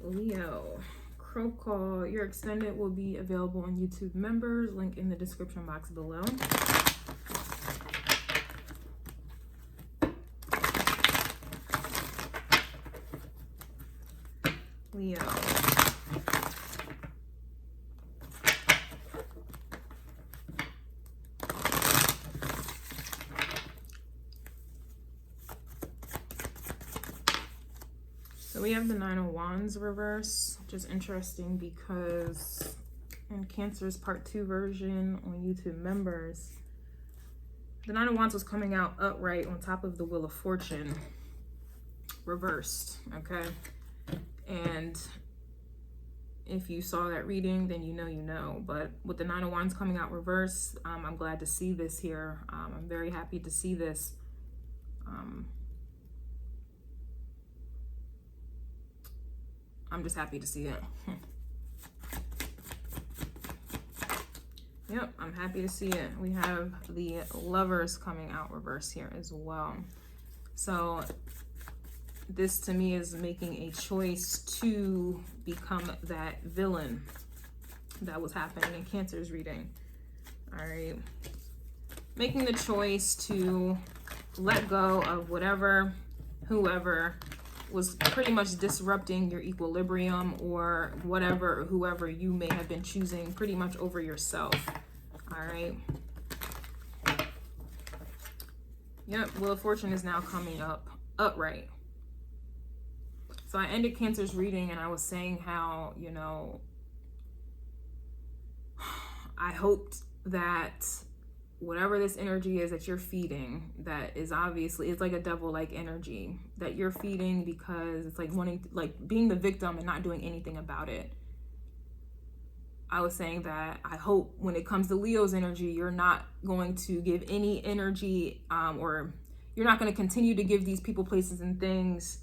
Leo, crow call. Your extended will be available on YouTube members. Link in the description box below. Leo. So we have the Nine of Wands reverse, which is interesting because in Cancer's part 2 version on YouTube members, the Nine of Wands was coming out upright on top of the Wheel of Fortune reversed, okay? And if you saw that reading, then you know. But with the Nine of Wands coming out reverse, I'm glad to see this here. I'm very happy to see this. I'm just happy to see it. Yep, I'm happy to see it. We have the Lovers coming out reverse here as well. So this to me is making a choice to become that villain that was happening in Cancer's reading. All right. Making the choice to let go of whatever, whoever was pretty much disrupting your equilibrium, or whatever, whoever you may have been choosing pretty much over yourself. All right. Yep, Wheel of Fortune is now coming up upright. So I ended Cancer's reading and I was saying how, you know, I hoped that whatever this energy is that you're feeding, that is obviously, it's like a devil-like energy that you're feeding, because it's like wanting, like being the victim and not doing anything about it. I was saying that I hope when it comes to Leo's energy, you're not going to give any energy, or you're not going to continue to give these people, places, and things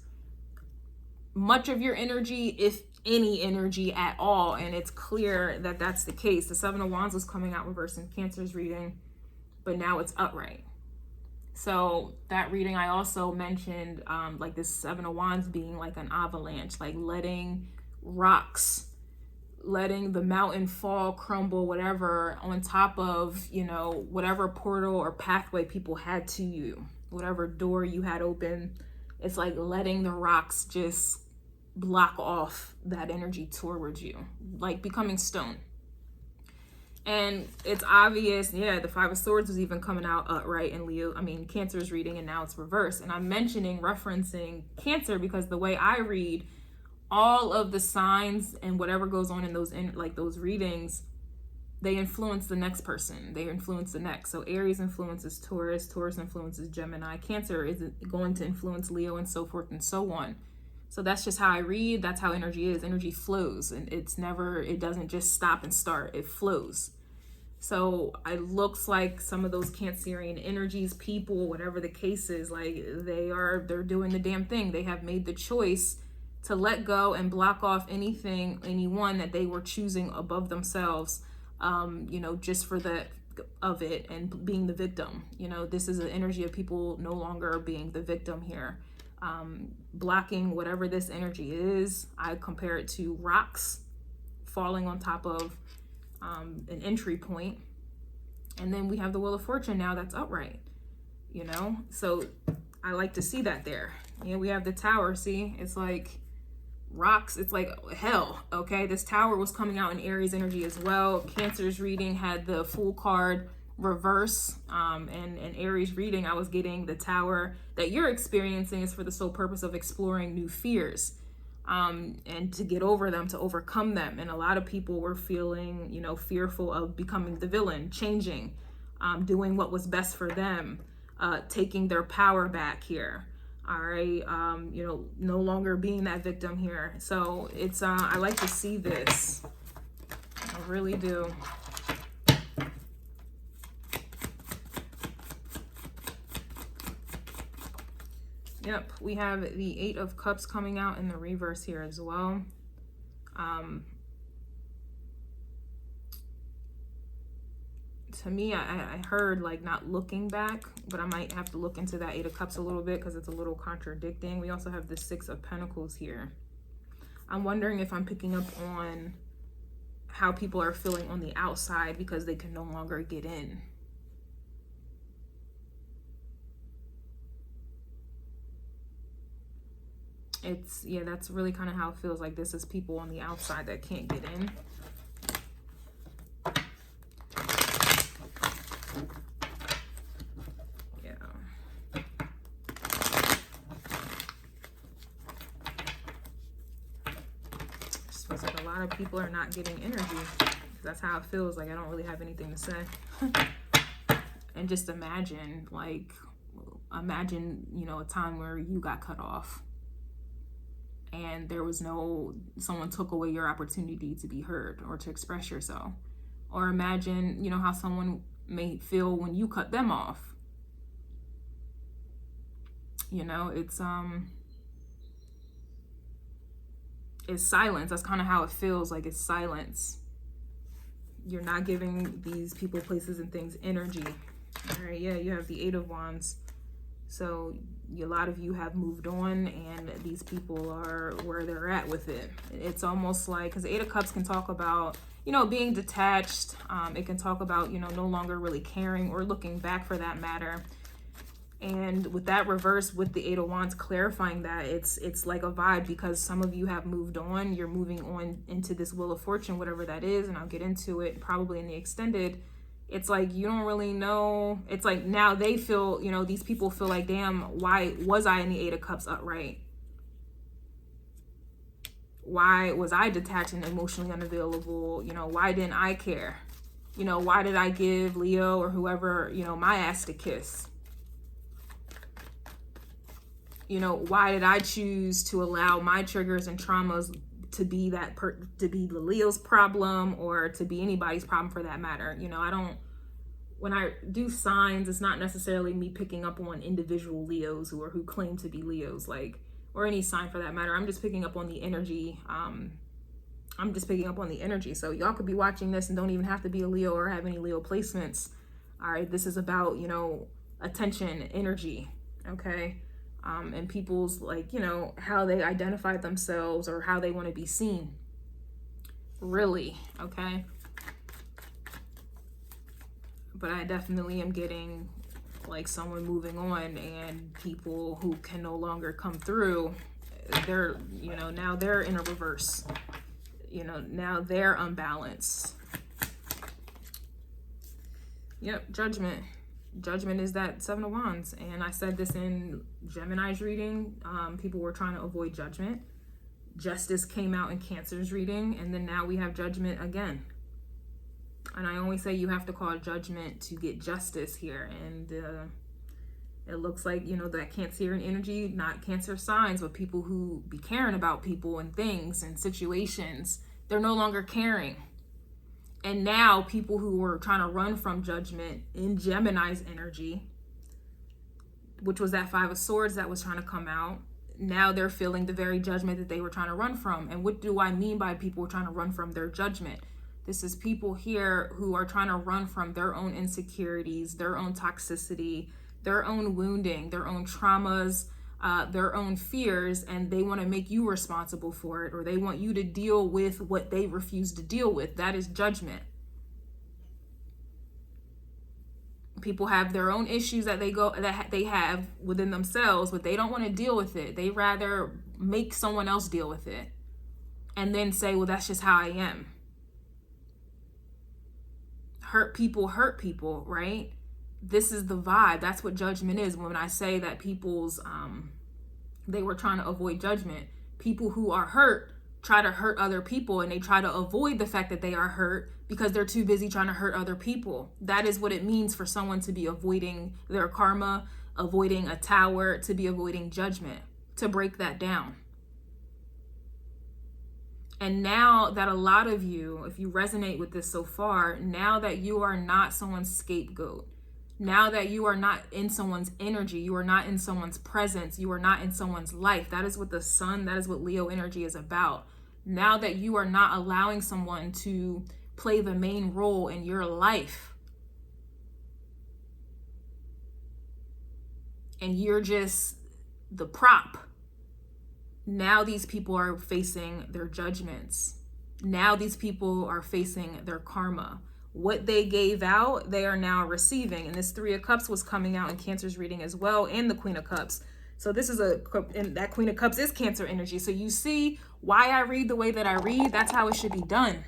much of your energy, if any energy at all. And it's clear that that's the case. The Seven of Wands was coming out reverse in Cancer's reading, but now it's upright. So that reading, I also mentioned like this Seven of Wands being like an avalanche, like letting rocks, letting the mountain fall, crumble, whatever, on top of, you know, whatever portal or pathway people had to you, whatever door you had open. It's like letting the rocks just block off that energy towards you, like becoming stone. And it's obvious, yeah, the Five of Swords was even coming out upright in Cancer's reading, and now it's reversed. And I'm referencing Cancer because the way I read, all of the signs and whatever goes on in those readings, they influence the next person. They influence the next. So Aries influences Taurus, Taurus influences Gemini, Cancer is going to influence Leo, and so forth and so on. So that's just how I read. That's how energy is. Energy flows, and it doesn't just stop and start. It flows. So it looks like some of those Cancerian energies, people, whatever the case is, like they're doing the damn thing. They have made the choice to let go and block off anyone that they were choosing above themselves, you know, just for the of it and being the victim. You know, this is an energy of people no longer being the victim here. Blocking whatever this energy is. I compare it to rocks falling on top of an entry point. And then we have the Wheel of Fortune now that's upright, you know? So I like to see that there. Yeah, we have the Tower, see? It's like rocks, it's like hell, okay? This Tower was coming out in Aries energy as well. Cancer's reading had the Fool card reverse, and in Aries reading, I was getting the Tower that you're experiencing is for the sole purpose of exploring new fears, and to get over them, to overcome them. And a lot of people were feeling, you know, fearful of becoming the villain, changing, doing what was best for them, taking their power back here. All right, you know, no longer being that victim here. So it's I like to see this. I really do. Yep, we have the Eight of Cups coming out in the reverse here as well. To me, I heard like not looking back, but I might have to look into that Eight of Cups a little bit because it's a little contradicting. We also have the Six of Pentacles here. I'm wondering if I'm picking up on how people are feeling on the outside because they can no longer get in. It's, yeah, that's really kind of how it feels. Like this is people on the outside that can't get in. Feels like a lot of people are not getting energy. That's how it feels. Like I don't really have anything to say. And just imagine, you know, a time where you got cut off and there was someone took away your opportunity to be heard or to express yourself. Or imagine, you know, how someone may feel when you cut them off. You know, it's silence. That's kind of how it feels. Like it's silence. You're not giving these people, places, and things energy. All right, yeah, you have the Eight of Wands. So a lot of you have moved on and these people are where they're at with it. It's almost like, because the Eight of Cups can talk about, you know, being detached. It can talk about, you know, no longer really caring or looking back for that matter. And with that reverse, with the Eight of Wands clarifying that, it's like a vibe, because some of you have moved on. You're moving on into this Wheel of Fortune, whatever that is, and I'll get into it probably in the extended. It's like you don't really know. It's like now they feel, you know, these people feel like, damn, why was I in the Eight of Cups upright? Why was I detached and emotionally unavailable? You know, why didn't I care? You know, why did I give Leo or whoever, you know, my ass to kiss? You know, why did I choose to allow my triggers and traumas to be to be the Leo's problem, or to be anybody's problem for that matter? You know, when I do signs, it's not necessarily me picking up on individual Leos who claim to be Leos, like, or any sign for that matter. I'm just picking up on the energy. I'm just picking up on the energy. So y'all could be watching this and don't even have to be a Leo or have any Leo placements. All right, this is about, you know, attention, energy, okay? And people's, like, you know, how they identify themselves or how they want to be seen. Really, okay? But I definitely am getting, like, someone moving on and people who can no longer come through. They're, you know, now they're in a reverse. You know, now they're unbalanced. Yep, Judgment. Judgment is that Seven of Wands, and I said this in Gemini's reading. People were trying to avoid judgment. Justice came out in Cancer's reading, and then now we have Judgment again. And I always say you have to call judgment to get justice here, and it looks like, you know, that Cancerian energy, not Cancer signs, but people who be caring about people and things and situations, they're no longer caring. And now people who were trying to run from judgment in Gemini's energy, which was that Five of Swords that was trying to come out, now they're feeling the very judgment that they were trying to run from. And what do I mean by people trying to run from their judgment? This is people here who are trying to run from their own insecurities, their own toxicity, their own wounding, their own traumas, their own fears, and they want to make you responsible for it, or they want you to deal with what they refuse to deal with. That is judgment. People have their own issues that they have within themselves, but they don't want to deal with it. They rather make someone else deal with it and then say, well, that's just how I am. Hurt people, right? This is the vibe. That's what judgment is. When I say that people's, they were trying to avoid judgment. People who are hurt try to hurt other people, and they try to avoid the fact that they are hurt because they're too busy trying to hurt other people. That is what it means for someone to be avoiding their karma, avoiding a tower, to be avoiding judgment, to break that down. And now that a lot of you, if you resonate with this so far, now that you are not someone's scapegoat, now that you are not in someone's energy, you are not in someone's presence, you are not in someone's life. That is what the sun, that is what Leo energy is about. Now that you are not allowing someone to play the main role in your life, and you're just the prop, Now these people are facing their judgments. Now these people are facing their karma. What they gave out, they are now receiving. And this Three of Cups was coming out in Cancer's reading as well, and the Queen of Cups. So this is and that Queen of Cups is Cancer energy. So you see why I read the way that I read. That's how it should be done.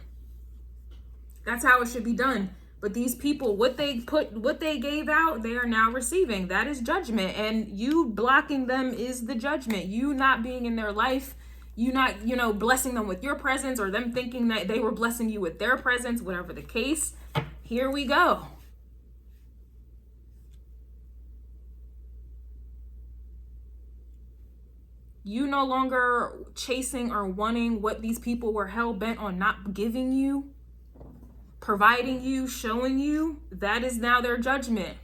That's how it should be done. But these people, what they gave out, they are now receiving. That is judgment. And you blocking them is the judgment. You not being in their life, you not, blessing them with your presence, or them thinking that they were blessing you with their presence, whatever the case. Here we go. You no longer chasing or wanting what these people were hell-bent on not giving you, providing you, showing you. That is now their judgment.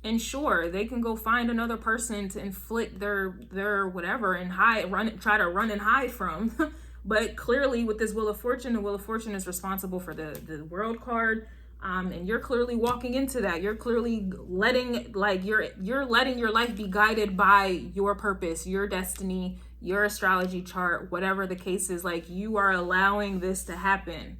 And sure, they can go find another person to inflict their whatever and try to run and hide from. But clearly with this Wheel of Fortune, the Wheel of Fortune is responsible for the World card. And you're clearly walking into that. You're clearly letting, you're letting your life be guided by your purpose, your destiny, your astrology chart, whatever the case is. Like, you are allowing this to happen.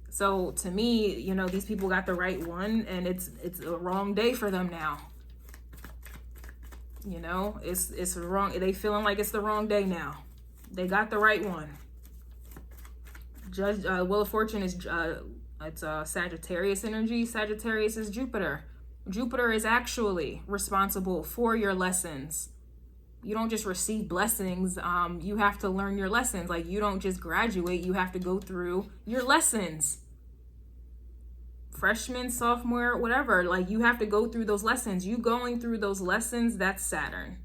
So to me, these people got the right one, and it's a wrong day for them now. It's wrong. They feeling like it's the wrong day now. They got the right one. Wheel of Fortune is it's Sagittarius energy. Sagittarius is Jupiter. Jupiter is actually responsible for your lessons. You don't just receive blessings. You have to learn your lessons. Like, you don't just graduate. You have to go through your lessons. Freshman, sophomore, whatever. Like, you have to go through those lessons. You going through those lessons, that's Saturn.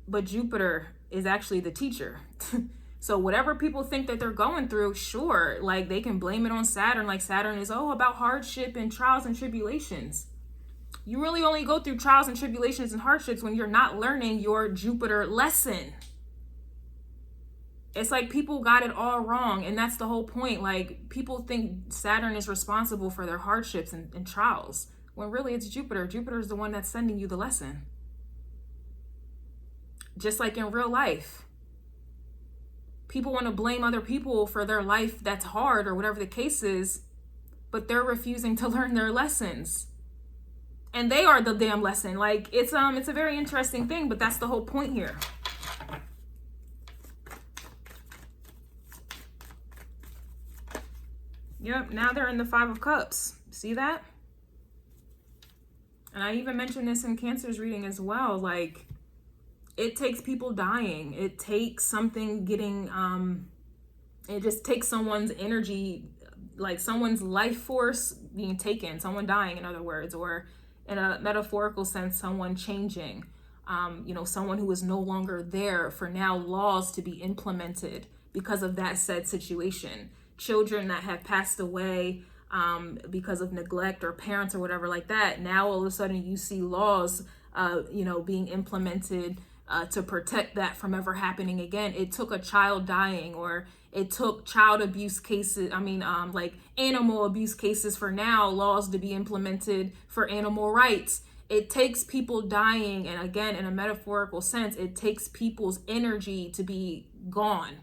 But Jupiter is actually the teacher. So whatever people think that they're going through, sure, like, they can blame it on Saturn. Like, Saturn is, about hardship and trials and tribulations. You really only go through trials and tribulations and hardships when you're not learning your Jupiter lesson. It's like people got it all wrong. And that's the whole point. Like, people think Saturn is responsible for their hardships and trials, when really it's Jupiter. Jupiter is the one that's sending you the lesson. Just like in real life. People want to blame other people for their life that's hard or whatever the case is, but they're refusing to learn their lessons. And they are the damn lesson. Like, it's a very interesting thing, but that's the whole point here. Yep, now they're in the Five of Cups. See that? And I even mentioned this in Cancer's reading as well. Like, it takes people dying. It takes something getting, it just takes someone's energy, like someone's life force being taken, someone dying, in other words, or in a metaphorical sense, someone changing, someone who is no longer there, for now laws to be implemented because of that said situation. Children that have passed away because of neglect, or parents or whatever like that. Now all of a sudden you see laws, being implemented to protect that from ever happening again. It took a child dying, or it took child abuse cases, like animal abuse cases, for now laws to be implemented for animal rights. It takes people dying, and again, in a metaphorical sense, it takes people's energy to be gone,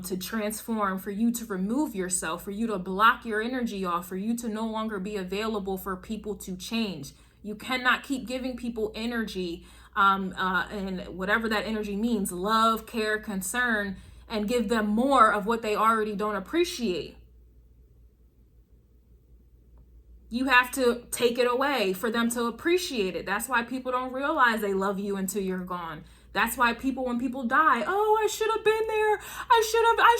to transform, for you to remove yourself, for you to block your energy off, for you to no longer be available for people to change. You cannot keep giving people energy, and whatever that energy means, love, care, concern, and give them more of what they already don't appreciate. You have to take it away for them to appreciate it. That's why people don't realize they love you until you're gone. That's why when people die, I should have been there. I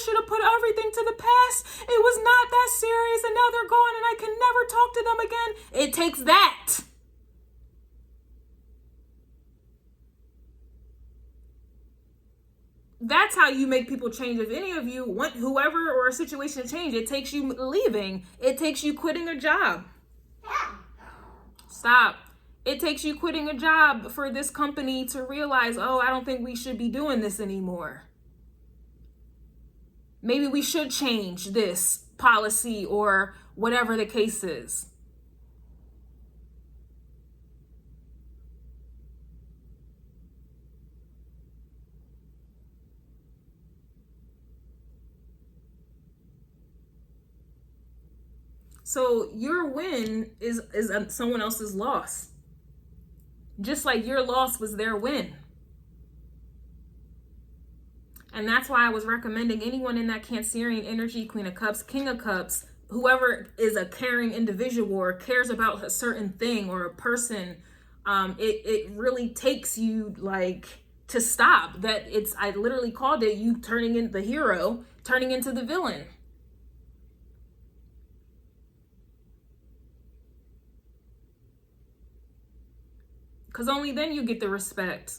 should have put everything to the past. It was not that serious, and now they're gone and I can never talk to them again. It takes that. That's how you make people change. If any of you want whoever or a situation to change, it takes you leaving. It takes you quitting a job. Stop. It takes you quitting a job for this company to realize, I don't think we should be doing this anymore. maybe we should change this policy or whatever the case is. So your win is someone else's loss. Just like your loss was their win. And that's why I was recommending anyone in that Cancerian energy, Queen of Cups, King of Cups, whoever is a caring individual or cares about a certain thing or a person, it really takes you like to stop. That it's, I literally called it you turning into the hero, turning into the villain. Because only then you get the respect.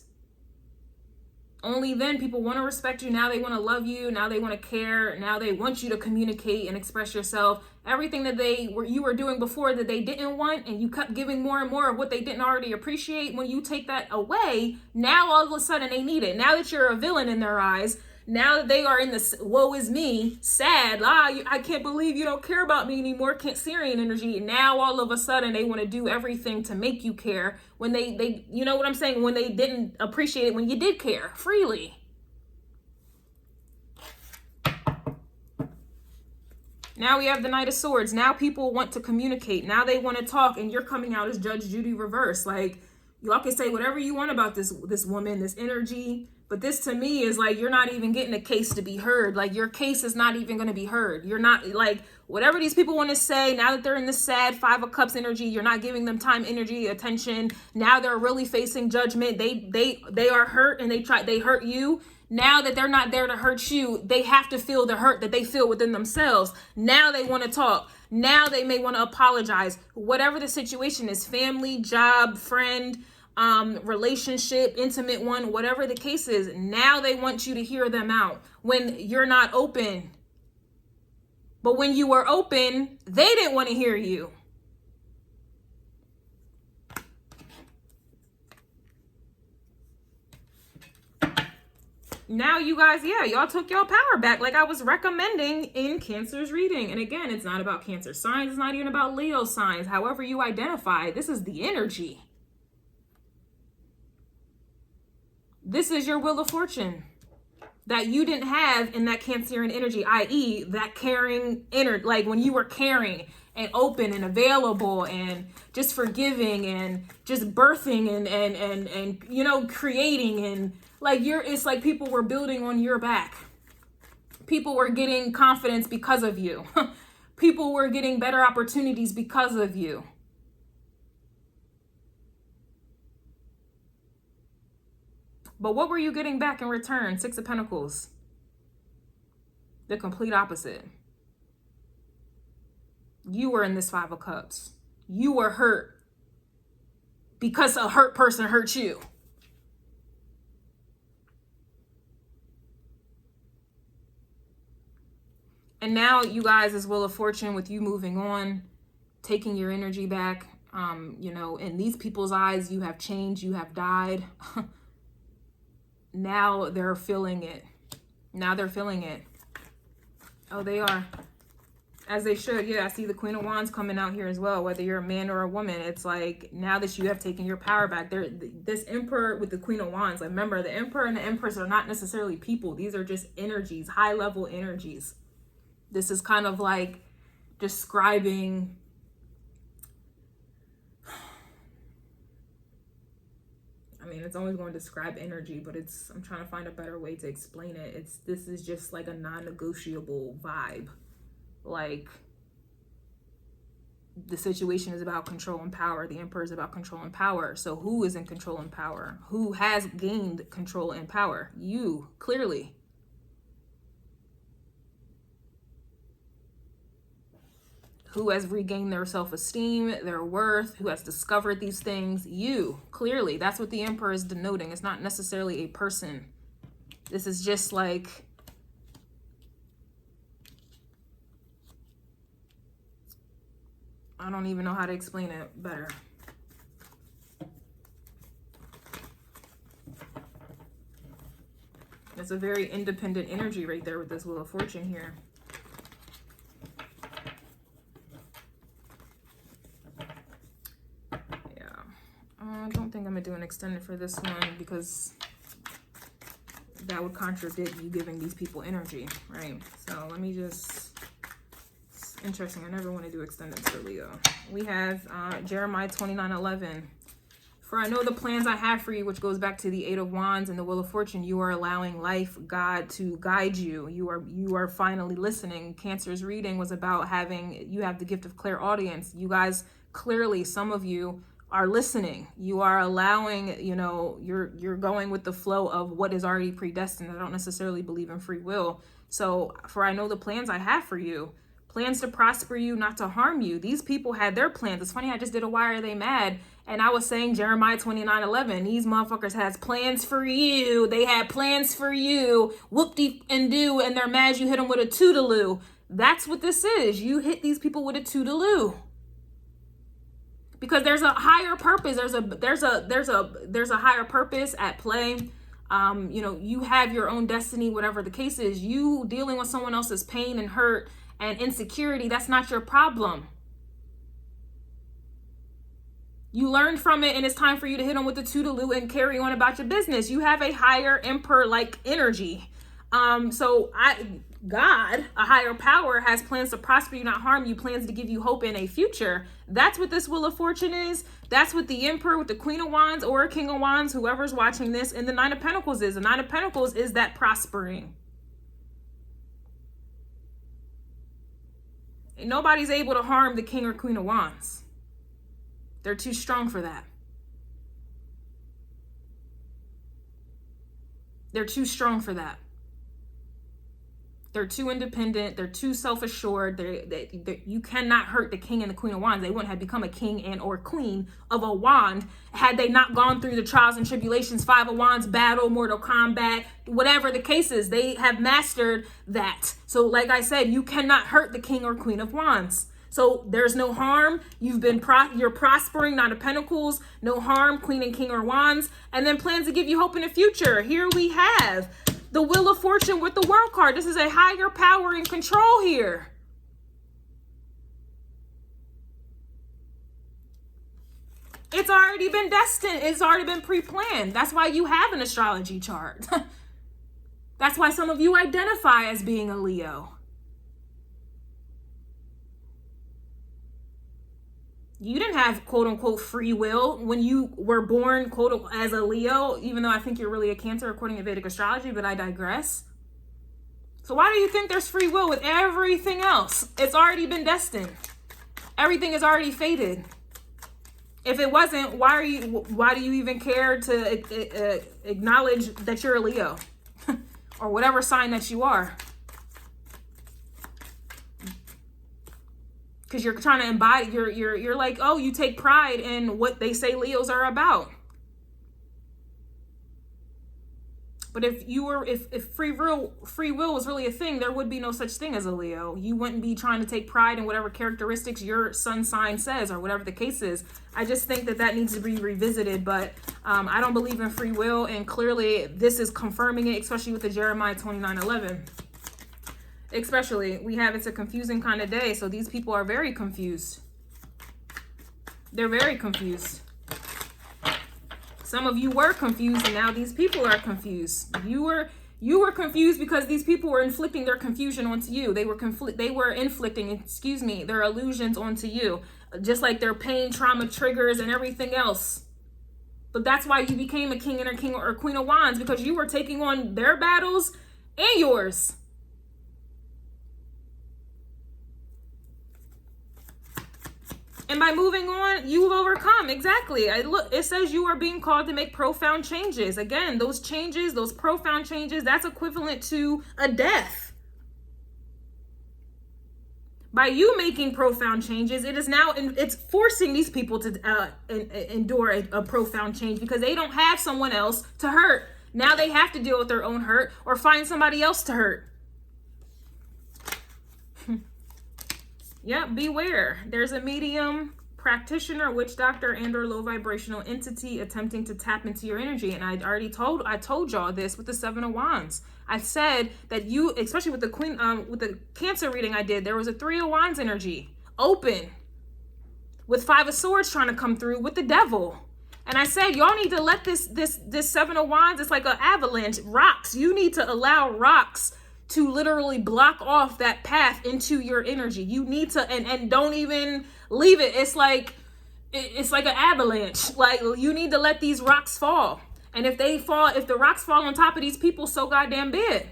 Only then people want to respect you. Now they want to love you. Now they want to care. Now they want you to communicate and express yourself. Everything that you were doing before that they didn't want, and you kept giving more and more of what they didn't already appreciate. When you take that away, now all of a sudden they need it. Now that you're a villain in their eyes, now that they are in this woe is me, sad, I can't believe you don't care about me anymore, Cancerian energy. Now all of a sudden they want to do everything to make you care when they you know what I'm saying, when they didn't appreciate it when you did care freely. Now we have the Knight of Swords. Now people want to communicate. Now they want to talk, and you're coming out as Judge Judy reverse. Like, y'all can say whatever you want about this woman, this energy, but this to me is like, you're not even getting a case to be heard. Like, your case is not even going to be heard. You're not, like, whatever these people want to say, now that they're in this sad Five of Cups energy, you're not giving them time, energy, attention. Now they're really facing judgment. They are hurt, and they hurt you. Now that they're not there to hurt you, they have to feel the hurt that they feel within themselves. Now they want to talk. Now they may want to apologize. Whatever the situation is, family, job, friend, relationship, intimate one, whatever the case is, now they want you to hear them out when you're not open. But when you were open, they didn't want to hear you. Now you guys, yeah, y'all took your power back like I was recommending in Cancer's reading. And again, it's not about Cancer signs. It's not even about Leo signs. However you identify, this is the energy. This is your wheel of fortune that you didn't have in that Cancerian energy, i.e. that caring energy, like when you were caring and open and available and just forgiving and just birthing and you know, creating, and like it's like people were building on your back. People were getting confidence because of you. People were getting better opportunities because of you. But what were you getting back in return? Six of Pentacles. The complete opposite. You were in this Five of Cups. You were hurt because a hurt person hurt you. And now you guys, as Wheel of Fortune, with you moving on, taking your energy back, you know, in these people's eyes, you have changed, you have died. Now they're feeling it. Now they're feeling it. Oh, they are. As they should. Yeah, I see the Queen of Wands coming out here as well. Whether you're a man or a woman, it's like now that you have taken your power back. This Emperor with the Queen of Wands. Like, remember, the Emperor and the Empress are not necessarily people. These are just energies, high-level energies. This is kind of like describing... I mean, it's always going to describe energy, but I'm trying to find a better way to explain it. This is just like a non-negotiable vibe. Like, the situation is about control and power. The Emperor is about control and power. So who is in control and power? Who has gained control and power? You, clearly. Who has regained their self-esteem, their worth, who has discovered these things? You, clearly. That's what the Emperor is denoting. It's not necessarily a person. This is just like... I don't even know how to explain it better. That's a very independent energy right there with this Wheel of Fortune here. Yeah. I don't think I'm going to do an extended for this one because that would contradict you giving these people energy, right? So let me just... It's interesting. I never want to do extended for Leo. We have Jeremiah 29:11. For I know the plans I have for you, which goes back to the Eight of Wands and the Wheel of Fortune. You are allowing life, God, to guide you. You are finally listening. Cancer's reading was about you have the gift of clairaudience. You guys, clearly, some of you are listening. You are allowing, you're going with the flow of what is already predestined. I don't necessarily believe in free will. So, for I know the plans I have for you. Plans to prosper you, not to harm you. These people had their plans. It's funny, I just did a Why Are They Mad? And I was saying Jeremiah 29:11. These motherfuckers has plans for you. They had plans for you. Whoop-de-and-do, and they're mad you hit them with a toodaloo. That's what this is. You hit these people with a toodaloo. Because there's a higher purpose. There's a higher purpose at play. You have your own destiny, whatever the case is. You dealing with someone else's pain and hurt and insecurity, that's not your problem. You learned from it, and it's time for you to hit them with the toodaloo and carry on about your business. You have a higher emperor-like energy. God, a higher power, has plans to prosper you, not harm you, plans to give you hope in a future. That's what this Wheel of Fortune is. That's what the Emperor with the Queen of Wands or King of Wands, whoever's watching this, and the Nine of Pentacles is. The Nine of Pentacles is that prospering. And nobody's able to harm the King or Queen of Wands. They're too strong for that. They're too strong for that. They're too independent. They're too self-assured. You cannot hurt the King and the Queen of Wands. They wouldn't have become a king and or queen of a wand had they not gone through the trials and tribulations, Five of Wands, battle, Mortal Kombat, whatever the case is. They have mastered that. So like I said, you cannot hurt the King or Queen of Wands. So there's no harm. You're prospering, Nine of Pentacles, no harm, Queen and King or Wands, and then plans to give you hope in the future. Here we have the Wheel of Fortune with the World card. This is a higher power and control here. It's already been destined. It's already been pre-planned. That's why you have an astrology chart. That's why some of you identify as being a Leo. You didn't have quote unquote free will when you were born quote unquote as a Leo, even though I think you're really a Cancer according to Vedic astrology, but I digress. So why do you think there's free will with everything else? It's already been destined. Everything is already fated. If it wasn't, why do you even care to acknowledge that you're a Leo or whatever sign that you are? Because you're trying to embody, you're like, oh, you take pride in what they say Leos are about. But if free will was really a thing, there would be no such thing as a Leo. You wouldn't be trying to take pride in whatever characteristics your sun sign says or whatever the case is. I just think that needs to be revisited. But I don't believe in free will, and clearly this is confirming it, especially with the Jeremiah 29:11. Especially, it's a confusing kind of day, so these people are very confused. They're very confused. Some of you were confused, and now these people are confused. You were confused because these people were inflicting their confusion onto you. They were inflicting, their illusions onto you, just like their pain, trauma, triggers, and everything else. But that's why you became a king or queen of wands, because you were taking on their battles and yours. And by moving on, you will overcome. Exactly. It says you are being called to make profound changes. Again, those changes, those profound changes, that's equivalent to a death. By you making profound changes, it's forcing these people to endure a profound change, because they don't have someone else to hurt. Now they have to deal with their own hurt or find somebody else to hurt. Yeah, beware. There's a medium practitioner, witch doctor, and or low vibrational entity attempting to tap into your energy. And I told y'all this with the 7 of Wands. I said that you, especially with the Queen, with the Cancer reading I did, there was a 3 of Wands energy open with 5 of Swords trying to come through with the Devil. And I said, y'all need to let this 7 of Wands, it's like an avalanche, rocks. You need to allow rocks to literally block off that path into your energy. You need to, and don't even leave it. It's like an avalanche. Like, you need to let these rocks fall. And if the rocks fall on top of these people, so goddamn bad.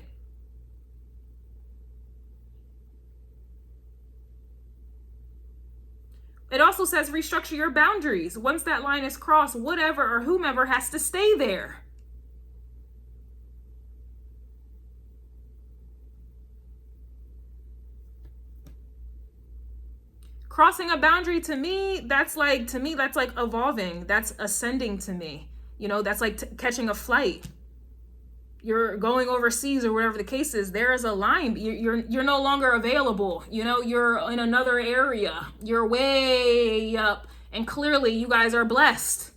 It also says restructure your boundaries. Once that line is crossed, whatever or whomever has to stay there. Crossing a boundary, to me, that's like evolving. That's ascending to me. You know, that's like catching a flight. You're going overseas or whatever the case is. There is a line. You're no longer available. You know, you're in another area. You're way up. And clearly you guys are blessed.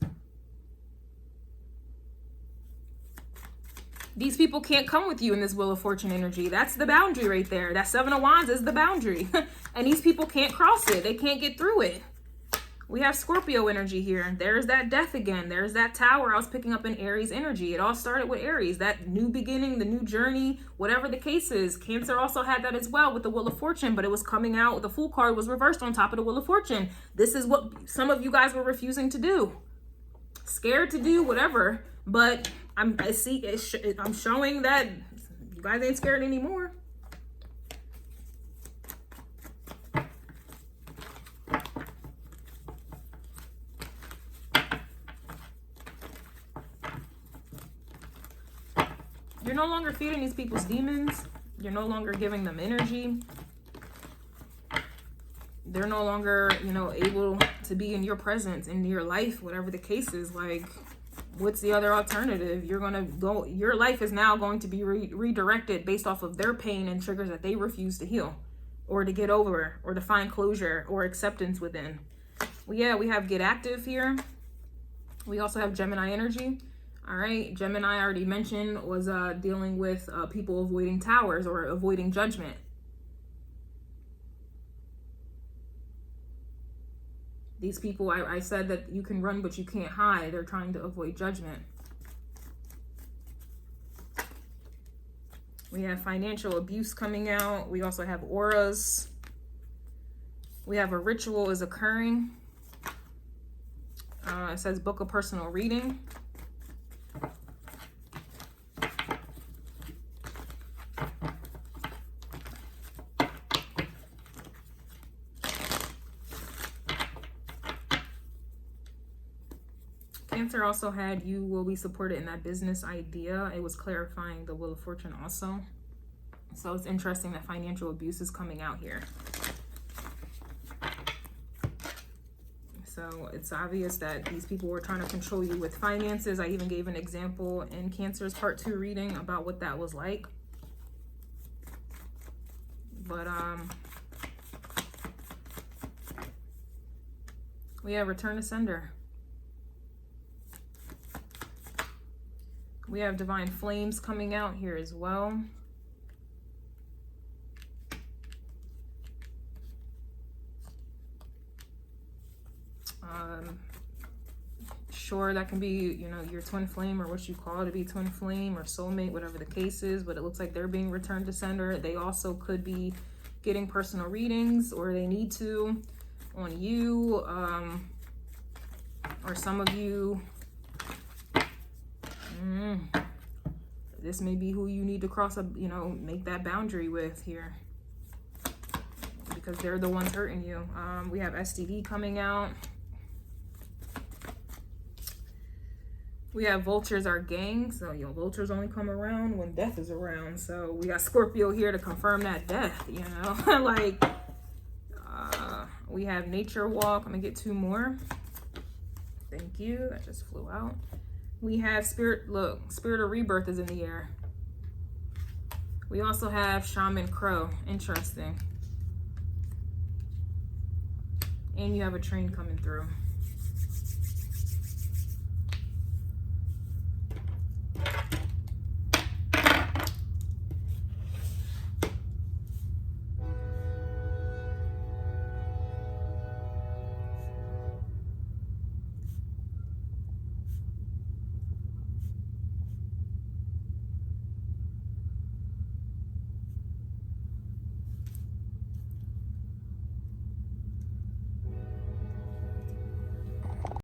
These people can't come with you in this Wheel of Fortune energy. That's the boundary right there. That 7 of Wands is the boundary. And these people can't cross it. They can't get through it. We have Scorpio energy here. There's that Death again. There's that Tower I was picking up in Aries energy. It all started with Aries. That new beginning, the new journey, whatever the case is. Cancer also had that as well with the Wheel of Fortune, but it was coming out. The Fool card was reversed on top of the Wheel of Fortune. This is what some of you guys were refusing to do. Scared to do whatever, but I'm showing that you guys ain't scared anymore. You're no longer feeding these people's demons. You're no longer giving them energy. They're no longer, you know, able to be in your presence, in your life, whatever the case is. Like, what's the other alternative? You're going to go, your life is now going to be redirected based off of their pain and triggers that they refuse to heal or to get over or to find closure or acceptance within. Well, yeah, we have get active here. We also have Gemini energy. All right, Gemini, I already mentioned, was dealing with people avoiding towers or avoiding judgment. These people, I said that you can run, but you can't hide. They're trying to avoid judgment. We have financial abuse coming out. We also have auras. We have a ritual is occurring. It says book a personal reading. Cancer also had you will be supported in that business idea. It was clarifying the Wheel of Fortune also. So it's interesting that financial abuse is coming out here. So it's obvious that these people were trying to control you with finances. I even gave an example in Cancer's part 2 reading about what that was like. But we have return to sender. We have divine flames coming out here as well. Sure, that can be, you know, your twin flame or what you call to be twin flame or soulmate, whatever the case is, but it looks like they're being returned to sender. They also could be getting personal readings, or they need to, on you, or some of you. This may be who you need to cross a, you know, make that boundary with here, because they're the ones hurting you. We have STD coming out. We have vultures are gang. So, you know, vultures only come around when death is around. So we got Scorpio here to confirm that death, you know. Like, we have nature walk. I'm gonna get 2 more. Thank you. That just flew out. We have spirit, look, spirit of rebirth is in the air. We also have shaman crow. Interesting. And you have a train coming through.